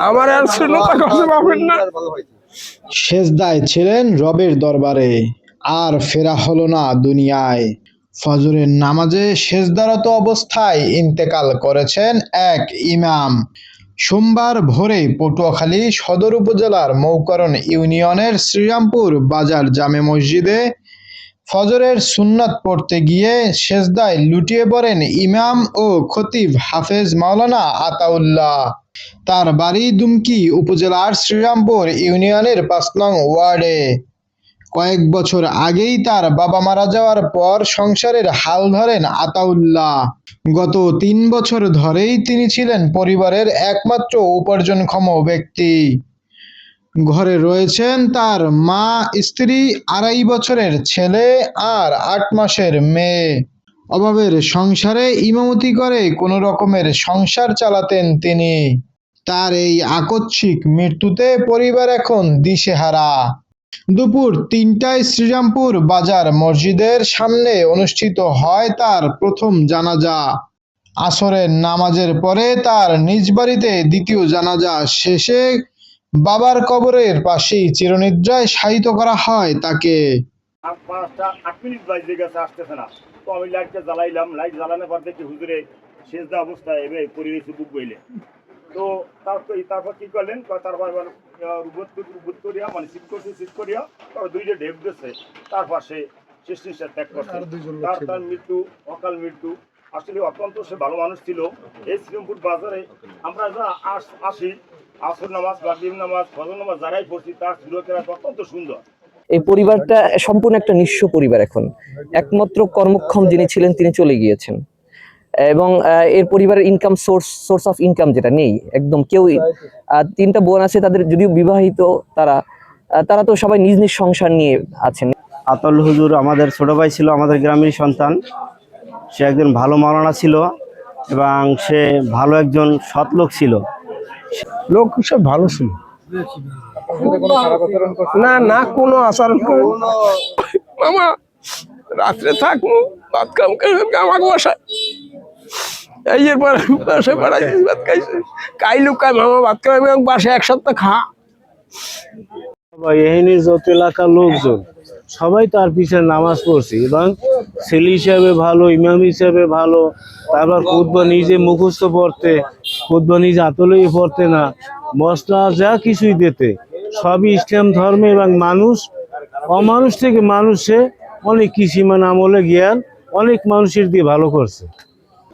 আমার আর শূন্যতা কাছে পাবেন না। সেজদায় ছিলেন রবের দরবারে, আর ফেরা হলো না দুনিয়ায়। ফজরের নামাজে সেজদারত অবস্থায় ইন্তেকাল করেছেন এক ইমাম। সোমবার ভোরে পটুয়াখালী সদর উপজেলার মৌকরণ ইউনিয়নের শ্রীরামপুর বাজার জামে মসজিদে ফজরের সুন্নাত পড়তে গিয়ে সেজদায় লুটিয়ে পড়েন ইমাম ও খতিব হাফেজ মাওলানা আতাউল্লাহ। তার বাড়ি দুমকি উপজেলার শ্রীরামপুর ইউনিয়নের ৫ নং ওয়ার্ডে। কয়েক বছর আগেই তার বাবা মারা যাওয়ার পর সংসারের হাল ধরেন আতাউল্লাহ। গত ৩ বছর ধরেই তিনি ছিলেন পরিবারের একমাত্র উপার্জনক্ষম ব্যক্তি। ঘরে রয়েছেন তার মা, স্ত্রী, ২.৫ বছরের ছেলে আর ৮ মাসের মেয়ে। অভাবের সংসারে ইমামতি করে কোনো রকমের সংসার চালাতেন তিনি। তার এই আকস্মিক মৃত্যুতে পরিবার এখন দিশেহারা। দুপুর ৩টায় শ্রীরামপুর বাজার মসজিদের সামনে অনুষ্ঠিত হয় তার প্রথম জানাজা। আসরের নামাজের পরে তার নিজ বাড়িতে দ্বিতীয় জানাজা শেষে বাবার কবরের পাশেই চিরনিদ্রায় শায়িত করা হয় তাকে। ৫টা ৮ মিনিট বাজে গেছে, আসতেছে না। তো আমি লাইটটা জ্বালাইলাম, লাইট জ্বালানোর পর দেখি হুজুরে সেজদা অবস্থায় এবে পড়ে গেছে বুক বইলে। তো তারপর কি করলেন, তারপর রুবত করিয়া মানে সিট করিয়া তারপর 2টা ঢেপ দিয়েছে। তারপর সে শেষ নিঃশ্বাস ত্যাগ করছে। তার মৃত্যু অকাল মৃত্যু। আসলে অত্যন্ত সে ভালো মানুষ ছিল। এই শ্রীরামপুর বাজারে আমরা যা আসি, আসর নামাজ, মাগরিব নামাজ, ফজর নামাজ যারাই পড়ছি, তার সুরক্ষা অত্যন্ত সুন্দর। এই পরিবারটা সম্পূর্ণ একটা নিঃস্ব পরিবার। এখন একমাত্র কর্মক্ষম যিনি ছিলেন তিনি চলে গিয়েছেন, এবং এর পরিবারের ইনকাম সোর্স অফ ইনকাম যেটা নেই একদম কেউ। 3টা বোন আছে, তাদের যদিও বিবাহিত, তারা তো সবাই নিজ নিজ সংসার নিয়ে আছেন। আতাউল হুজুর আমাদের ছোট ভাই ছিল, আমাদের গ্রামের সন্তান। সে একজন ভালো মাওলানা ছিল এবং সে ভালো একজন সৎ লোক ছিল। লোক সব ভালো ছিল, না না কোনো আচরণ করে মামা রাত্রে থাকবো, ভাত কাম আমাকে বসায় এই এরপর বাসায় বাড়াইছি, ভাত খাইছে কাইলু কাই মামা ভাত খাই বাসায় 1 সপ্তাহ খা। এখানে যত এলাকার লোকজন সবাই তার পিছনে নামাজ পড়ছে, এবং ছেলে হিসাবে ভালো, ইমাম হিসাবে ভালো। তারপর খুতবা নিজে মুখস্থ পড়তে, খুতবা নিজে আতলেই পড়তে না, মশলা যা কিছুই দিতে সবই ইসলাম ধর্মে। এবং মানুষ অমানুষ থেকে মানুষে অনেক কিছু মানে আমলে জ্ঞান অনেক মানুষের দিয়ে ভালো করছে।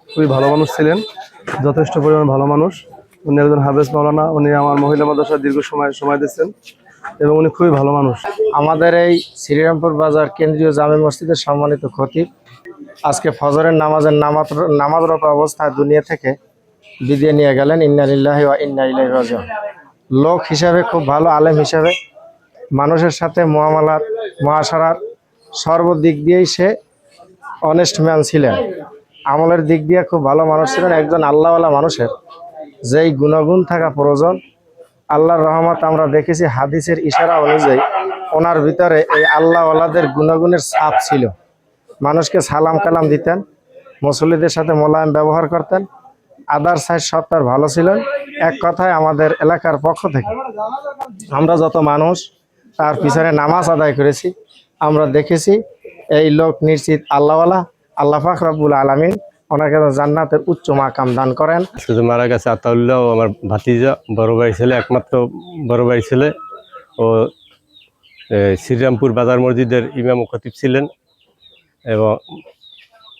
খুবই ভালো মানুষ ছিলেন, যথেষ্ট পরিমাণ ভালো মানুষ। উনি একজন হাফেজ মাওলানা, উনি আমার মহিলা মাদ্রাসায় দীর্ঘ সময় দিচ্ছেন এবং উনি খুবই ভালো মানুষ। আমাদের এই শ্রীরামপুর বাজার কেন্দ্রীয় জামে মসজিদের সম্মানিত খতিব আজকে ফজরের নামাজরত অবস্থায় দুনিয়া থেকে বিদায় নিয়ে গেলেন। ইন্না লিল্লাহি ওয়া ইন্না ইলাইহি রাজিউন। লোক হিসাবে খুব ভালো, আলেম হিসাবে মানুষের সাথে মহাসারার সর্বদিক দিয়েই সে অনেস্ট ম্যান ছিলেন। আমলের দিক দিয়ে খুব ভালো মানুষ ছিলেন। একজন আল্লাহওয়ালা মানুষের যেই গুণাগুণ থাকা প্রয়োজন, আল্লাহর রহমত আমরা দেখেছি হাদিসের ইশারা অনুযায়ী ওনার ভিতরে এই আল্লাহওয়ালাদের গুণাগুণের ছাপ ছিল। মানুষকে সালাম কালাম দিতেন, মুসল্লিদের সাথে মোলায়েম ব্যবহার করতেন, আদার সাইড সব তার ভালো ছিলেন। এক কথায় আমাদের এলাকার পক্ষ থেকে আমরা যত মানুষ তার পিছনে নামাজ আদায় করেছি, আমরা দেখেছি এই লোক নিশ্চিত আল্লাহওয়ালা। আল্লাহ পাক রব্বুল আলামিন ওনাকে জান্নাতের উচ্চ মাকাম দান করেন। শুধু মারা গেছে আতাউল্লাহ, আমার ভাতিজা, বড় ভাই ছেলে, একমাত্র বড় ভাই ছেলে। ও শ্রীরামপুর বাজার মসজিদের ইমাম ও খতিব ছিলেন, এবং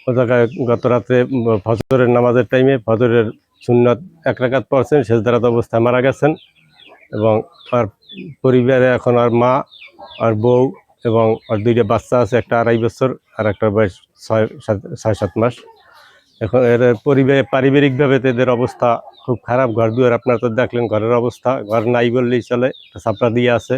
ও জায়গায় গত রাত্রে ফজরের নামাজের টাইমে ফজরের সুন্নাত 1 রাকাত পড়ছেন, সেজদারত অবস্থায় মারা গেছেন। এবং আর পরিবারে এখন আর মা আর বউ এবং আর 2টা বাচ্চা আছে, একটা 2.5 বছর আর একটা বয়স 6-7 মাস। এখন এর পারিবারিকভাবে এদের অবস্থা খুব খারাপ। ঘর দুয়ার আপনারা তো দেখলেন, ঘরের অবস্থা, ঘর নাই বললেই চলে, একটা ছাপড়া দিয়ে আছে।